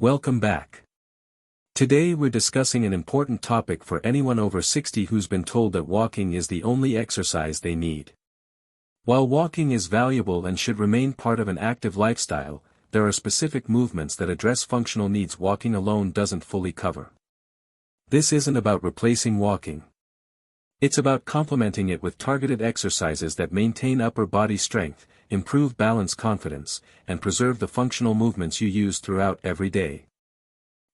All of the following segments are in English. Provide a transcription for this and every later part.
Welcome back. Today we're discussing an important topic for anyone over 60 who's been told that walking is the only exercise they need. While walking is valuable and should remain part of an active lifestyle, there are specific movements that address functional needs walking alone doesn't fully cover. This isn't about replacing walking. It's about complementing it with targeted exercises that maintain upper body strength, improve balance confidence, and preserve the functional movements you use throughout every day.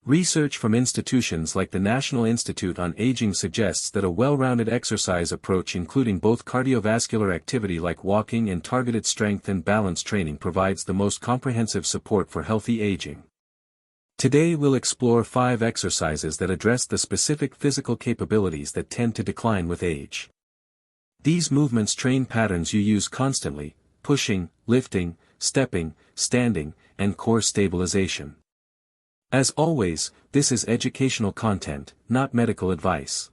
Research from institutions like the National Institute on Aging suggests that a well-rounded exercise approach including both cardiovascular activity like walking and targeted strength and balance training provides the most comprehensive support for healthy aging. Today we'll explore 5 exercises that address the specific physical capabilities that tend to decline with age. These movements train patterns you use constantly: pushing, lifting, stepping, standing, and core stabilization. As always, this is educational content, not medical advice.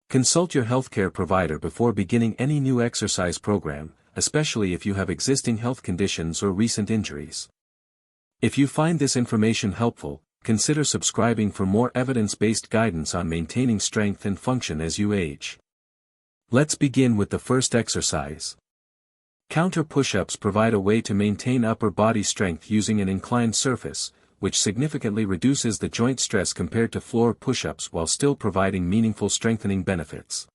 Consult your healthcare provider before beginning any new exercise program, especially if you have existing health conditions or recent injuries. If you find this information helpful, consider subscribing for more evidence-based guidance on maintaining strength and function as you age. Let's begin with the first exercise. Counter push-ups provide a way to maintain upper body strength using an inclined surface, which significantly reduces the joint stress compared to floor push-ups while still providing meaningful strengthening benefits.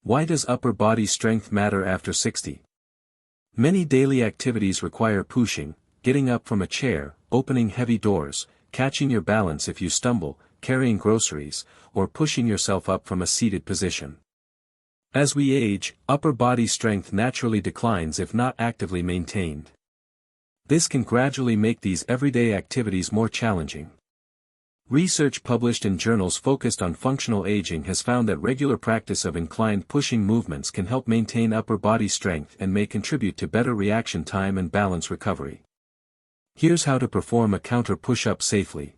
Why does upper body strength matter after 60? Many daily activities require pushing, getting up from a chair, opening heavy doors, catching your balance if you stumble, carrying groceries, or pushing yourself up from a seated position. As we age, upper body strength naturally declines if not actively maintained. This can gradually make these everyday activities more challenging. Research published in journals focused on functional aging has found that regular practice of inclined pushing movements can help maintain upper body strength and may contribute to better reaction time and balance recovery. Here's how to perform a counter push-up safely.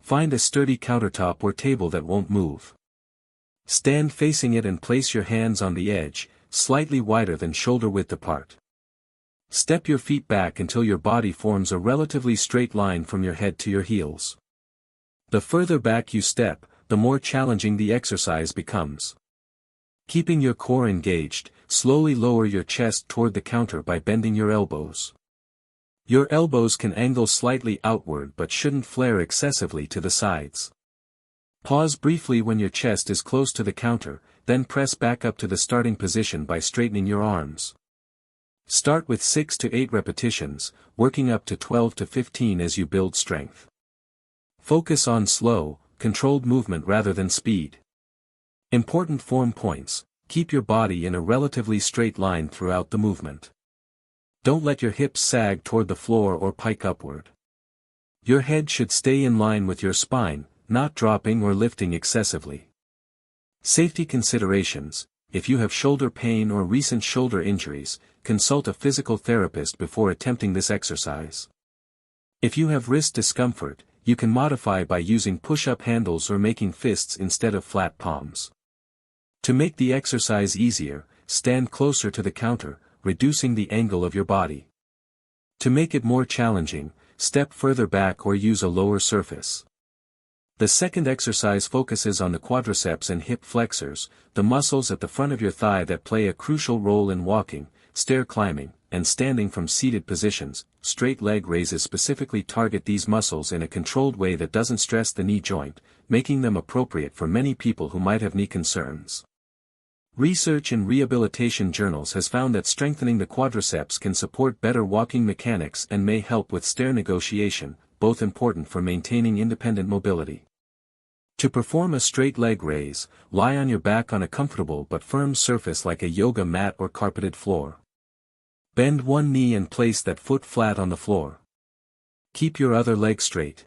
Find a sturdy countertop or table that won't move. Stand facing it and place your hands on the edge, slightly wider than shoulder width apart. Step your feet back until your body forms a relatively straight line from your head to your heels. The further back you step, the more challenging the exercise becomes. Keeping your core engaged, slowly lower your chest toward the counter by bending your elbows. Your elbows can angle slightly outward but shouldn't flare excessively to the sides. Pause briefly when your chest is close to the counter, then press back up to the starting position by straightening your arms. Start with 6 to 8 repetitions, working up to 12 to 15 as you build strength. Focus on slow, controlled movement rather than speed. Important form points: keep your body in a relatively straight line throughout the movement. Don't let your hips sag toward the floor or pike upward. Your head should stay in line with your spine, not dropping or lifting excessively. Safety considerations: if you have shoulder pain or recent shoulder injuries, consult a physical therapist before attempting this exercise. If you have wrist discomfort, you can modify by using push-up handles or making fists instead of flat palms. To make the exercise easier, stand closer to the counter, reducing the angle of your body. To make it more challenging, step further back or use a lower surface. The second exercise focuses on the quadriceps and hip flexors, the muscles at the front of your thigh that play a crucial role in walking, stair climbing, and standing from seated positions. Straight leg raises specifically target these muscles in a controlled way that doesn't stress the knee joint, making them appropriate for many people who might have knee concerns. Research in rehabilitation journals has found that strengthening the quadriceps can support better walking mechanics and may help with stair negotiation, both important for maintaining independent mobility. To perform a straight leg raise, lie on your back on a comfortable but firm surface like a yoga mat or carpeted floor. Bend one knee and place that foot flat on the floor. Keep your other leg straight.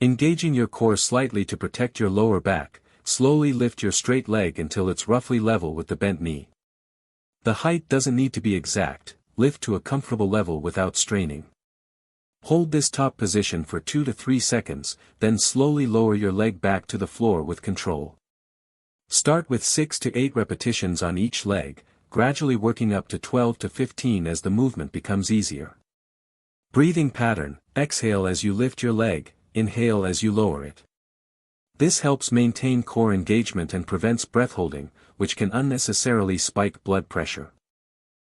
Engaging your core slightly to protect your lower back, slowly lift your straight leg until it's roughly level with the bent knee. The height doesn't need to be exact, lift to a comfortable level without straining. Hold this top position for 2 to 3 seconds, then slowly lower your leg back to the floor with control. Start with 6 to 8 repetitions on each leg, gradually working up to 12 to 15 as the movement becomes easier. Breathing pattern: exhale as you lift your leg, inhale as you lower it. This helps maintain core engagement and prevents breath holding, which can unnecessarily spike blood pressure.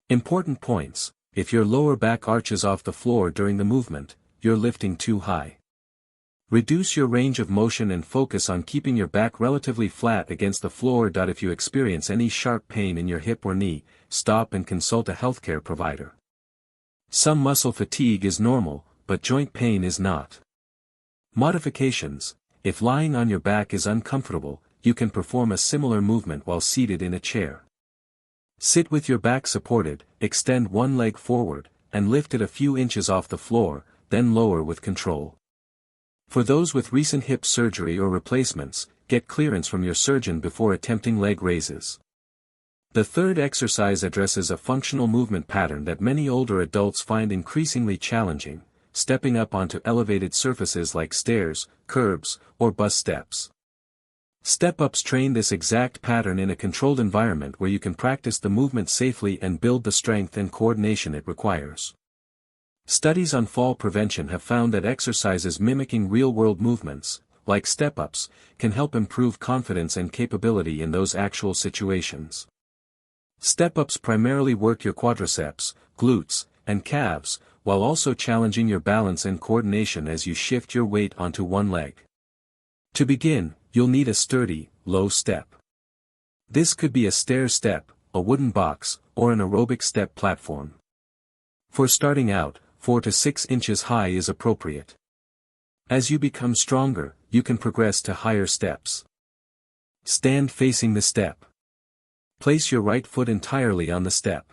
Important points: if your lower back arches off the floor during the movement, you're lifting too high. Reduce your range of motion and focus on keeping your back relatively flat against the floor. If you experience any sharp pain in your hip or knee, stop and consult a healthcare provider. Some muscle fatigue is normal, but joint pain is not. Modifications: if lying on your back is uncomfortable, you can perform a similar movement while seated in a chair. Sit with your back supported, extend one leg forward, and lift it a few inches off the floor, then lower with control. For those with recent hip surgery or replacements, get clearance from your surgeon before attempting leg raises. The third exercise addresses a functional movement pattern that many older adults find increasingly challenging: stepping up onto elevated surfaces like stairs, curbs, or bus steps. Step-ups train this exact pattern in a controlled environment where you can practice the movement safely and build the strength and coordination it requires. Studies on fall prevention have found that exercises mimicking real-world movements, like step-ups, can help improve confidence and capability in those actual situations. Step-ups primarily work your quadriceps, glutes, and calves, while also challenging your balance and coordination as you shift your weight onto one leg. To begin, you'll need a sturdy, low step. This could be a stair step, a wooden box, or an aerobic step platform. For starting out, 4 to 6 inches high is appropriate. As you become stronger, you can progress to higher steps. Stand facing the step. Place your right foot entirely on the step.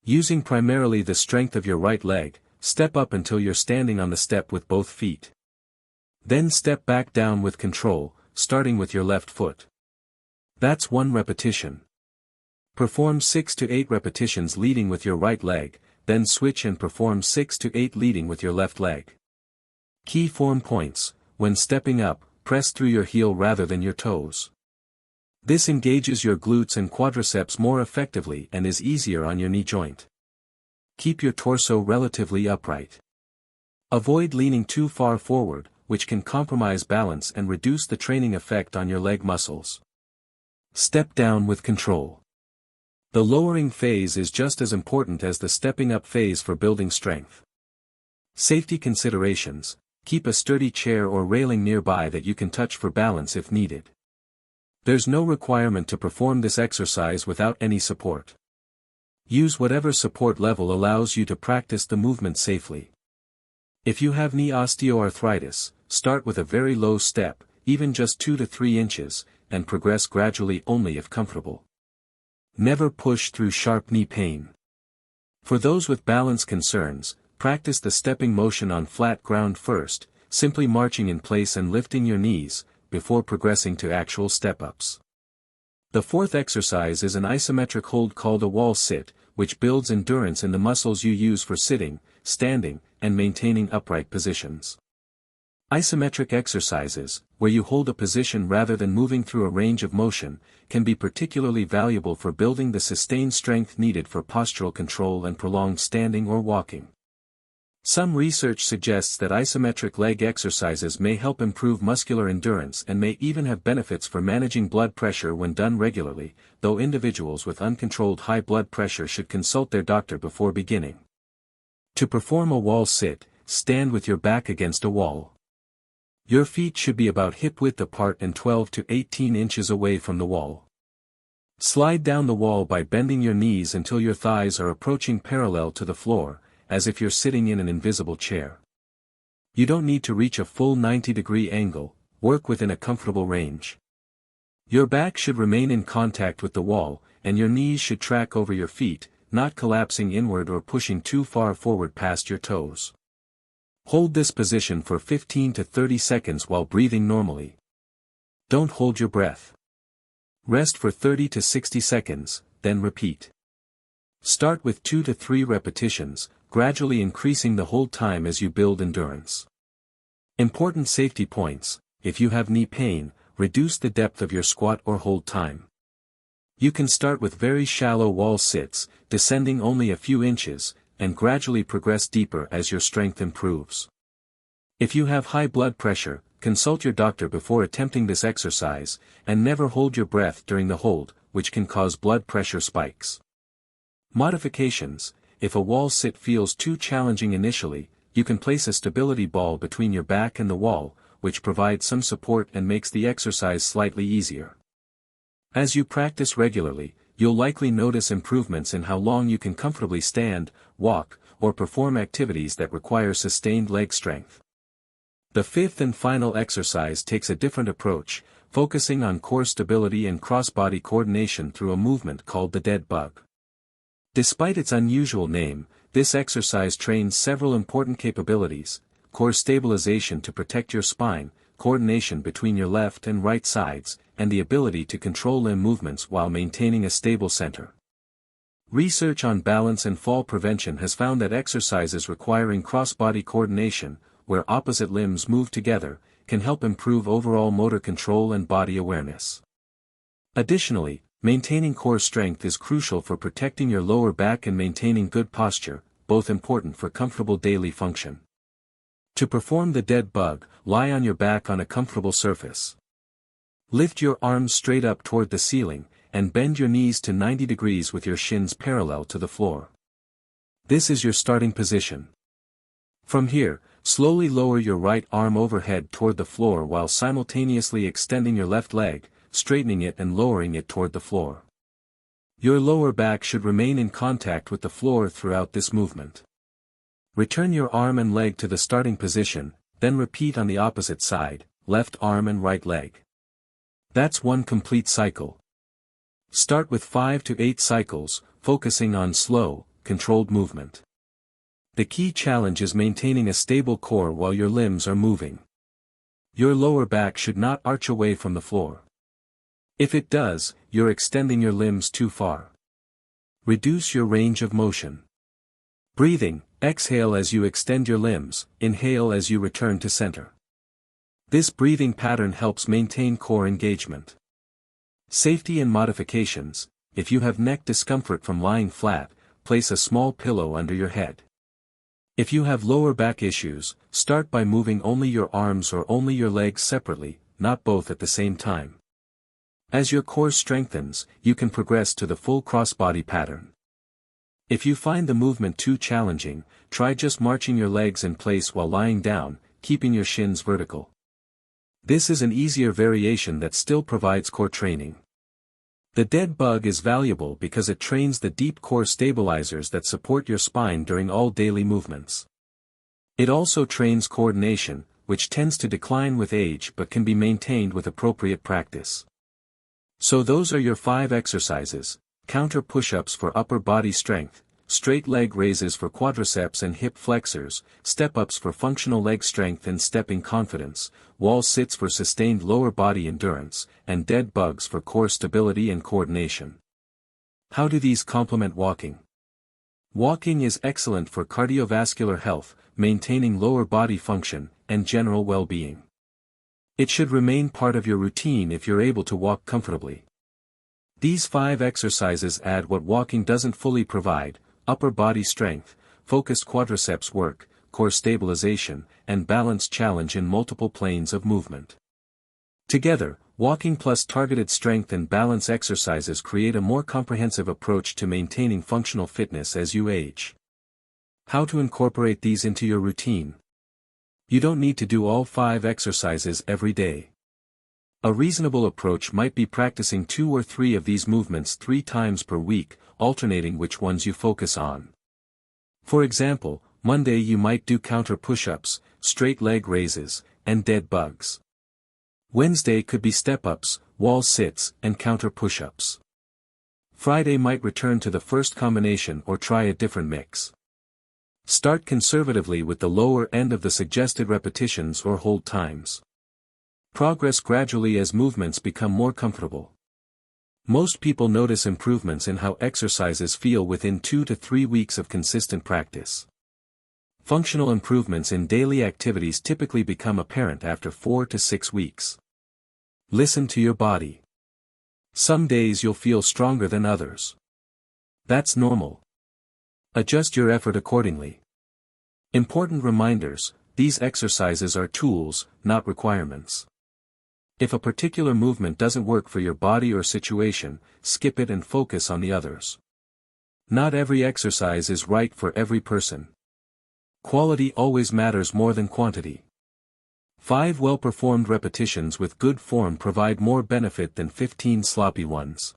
Using primarily the strength of your right leg, step up until you're standing on the step with both feet. Then step back down with control, starting with your left foot. That's 1 repetition. Perform 6 to 8 repetitions leading with your right leg, then switch and perform 6 to 8 leading with your left leg. Key form points: when stepping up, press through your heel rather than your toes. This engages your glutes and quadriceps more effectively and is easier on your knee joint. Keep your torso relatively upright. Avoid leaning too far forward, which can compromise balance and reduce the training effect on your leg muscles. Step down with control. The lowering phase is just as important as the stepping up phase for building strength. Safety considerations: keep a sturdy chair or railing nearby that you can touch for balance if needed. There's no requirement to perform this exercise without any support. Use whatever support level allows you to practice the movement safely. If you have knee osteoarthritis, start with a very low step, even just 2 to 3 inches, and progress gradually only if comfortable. Never push through sharp knee pain. For those with balance concerns, practice the stepping motion on flat ground first, simply marching in place and lifting your knees, before progressing to actual step-ups. The fourth exercise is an isometric hold called a wall sit, which builds endurance in the muscles you use for sitting, standing, and maintaining upright positions. Isometric exercises, where you hold a position rather than moving through a range of motion, can be particularly valuable for building the sustained strength needed for postural control and prolonged standing or walking. Some research suggests that isometric leg exercises may help improve muscular endurance and may even have benefits for managing blood pressure when done regularly, though individuals with uncontrolled high blood pressure should consult their doctor before beginning. To perform a wall sit, stand with your back against a wall. Your feet should be about hip-width apart and 12 to 18 inches away from the wall. Slide down the wall by bending your knees until your thighs are approaching parallel to the floor, as if you're sitting in an invisible chair. You don't need to reach a full 90-degree angle, work within a comfortable range. Your back should remain in contact with the wall, and your knees should track over your feet, not collapsing inward or pushing too far forward past your toes. Hold this position for 15 to 30 seconds while breathing normally. Don't hold your breath. Rest for 30 to 60 seconds, then repeat. Start with 2 to 3 repetitions, gradually increasing the hold time as you build endurance. Important safety points: if you have knee pain, reduce the depth of your squat or hold time. You can start with very shallow wall sits, descending only a few inches, and gradually progress deeper as your strength improves. If you have high blood pressure, consult your doctor before attempting this exercise, and never hold your breath during the hold, which can cause blood pressure spikes. Modifications: if a wall sit feels too challenging initially, you can place a stability ball between your back and the wall, which provides some support and makes the exercise slightly easier. As you practice regularly, you'll likely notice improvements in how long you can comfortably stand, walk, or perform activities that require sustained leg strength. The fifth and final exercise takes a different approach, focusing on core stability and cross-body coordination through a movement called the dead bug. Despite its unusual name, this exercise trains several important capabilities: core stabilization to protect your spine, coordination between your left and right sides, and the ability to control limb movements while maintaining a stable center. Research on balance and fall prevention has found that exercises requiring cross-body coordination, where opposite limbs move together, can help improve overall motor control and body awareness. Additionally, maintaining core strength is crucial for protecting your lower back and maintaining good posture, both important for comfortable daily function. To perform the dead bug, lie on your back on a comfortable surface. Lift your arms straight up toward the ceiling, and bend your knees to 90 degrees with your shins parallel to the floor. This is your starting position. From here, slowly lower your right arm overhead toward the floor while simultaneously extending your left leg, straightening it and lowering it toward the floor. Your lower back should remain in contact with the floor throughout this movement. Return your arm and leg to the starting position, then repeat on the opposite side, left arm and right leg. That's one complete cycle. Start with 5 to 8 cycles, focusing on slow, controlled movement. The key challenge is maintaining a stable core while your limbs are moving. Your lower back should not arch away from the floor. If it does, you're extending your limbs too far. Reduce your range of motion. Breathing: exhale as you extend your limbs, inhale as you return to center. This breathing pattern helps maintain core engagement. Safety and modifications: if you have neck discomfort from lying flat, place a small pillow under your head. If you have lower back issues, start by moving only your arms or only your legs separately, not both at the same time. As your core strengthens, you can progress to the full crossbody pattern. If you find the movement too challenging, try just marching your legs in place while lying down, keeping your shins vertical. This is an easier variation that still provides core training. The dead bug is valuable because it trains the deep core stabilizers that support your spine during all daily movements. It also trains coordination, which tends to decline with age but can be maintained with appropriate practice. So those are your 5 exercises: counter push-ups for upper body strength, straight leg raises for quadriceps and hip flexors, step-ups for functional leg strength and stepping confidence, wall sits for sustained lower body endurance, and dead bugs for core stability and coordination. How do these complement walking? Walking is excellent for cardiovascular health, maintaining lower body function, and general well-being. It should remain part of your routine if you're able to walk comfortably. These 5 exercises add what walking doesn't fully provide: upper body strength, focused quadriceps work, core stabilization, and balance challenge in multiple planes of movement. Together, walking plus targeted strength and balance exercises create a more comprehensive approach to maintaining functional fitness as you age. How to incorporate these into your routine? You don't need to do all 5 exercises every day. A reasonable approach might be practicing 2 or 3 of these movements 3 times per week, alternating which ones you focus on. For example, Monday you might do counter push-ups, straight leg raises, and dead bugs. Wednesday could be step-ups, wall sits, and counter push-ups. Friday might return to the first combination or try a different mix. Start conservatively with the lower end of the suggested repetitions or hold times. Progress gradually as movements become more comfortable. Most people notice improvements in how exercises feel within 2 to 3 weeks of consistent practice. Functional improvements in daily activities typically become apparent after 4 to 6 weeks. Listen to your body. Some days you'll feel stronger than others. That's normal. Adjust your effort accordingly. Important reminders: these exercises are tools, not requirements. If a particular movement doesn't work for your body or situation, skip it and focus on the others. Not every exercise is right for every person. Quality always matters more than quantity. 5 well-performed repetitions with good form provide more benefit than 15 sloppy ones.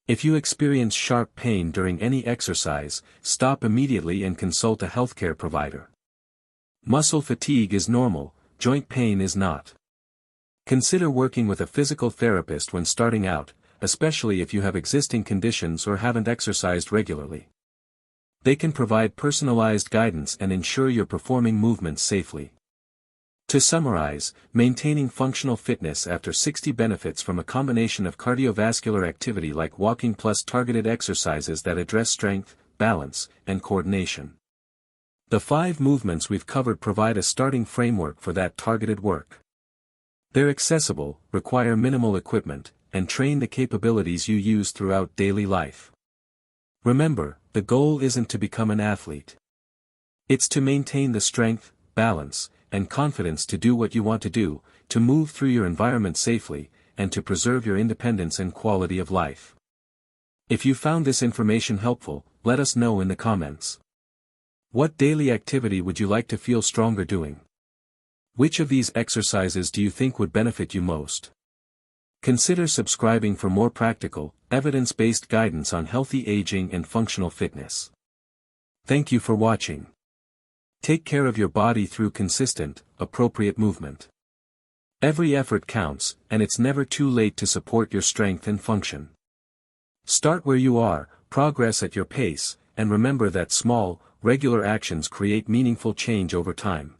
If you experience sharp pain during any exercise, stop immediately and consult a healthcare provider. Muscle fatigue is normal, joint pain is not. Consider working with a physical therapist when starting out, especially if you have existing conditions or haven't exercised regularly. They can provide personalized guidance and ensure you're performing movements safely. To summarize, maintaining functional fitness after 60 benefits from a combination of cardiovascular activity like walking plus targeted exercises that address strength, balance, and coordination. The 5 movements we've covered provide a starting framework for that targeted work. They're accessible, require minimal equipment, and train the capabilities you use throughout daily life. Remember, the goal isn't to become an athlete. It's to maintain the strength, balance, and confidence to do what you want to do, to move through your environment safely, and to preserve your independence and quality of life. If you found this information helpful, let us know in the comments. What daily activity would you like to feel stronger doing? Which of these exercises do you think would benefit you most? Consider subscribing for more practical, evidence-based guidance on healthy aging and functional fitness. Thank you for watching. Take care of your body through consistent, appropriate movement. Every effort counts, and it's never too late to support your strength and function. Start where you are, progress at your pace, and remember that small, regular actions create meaningful change over time.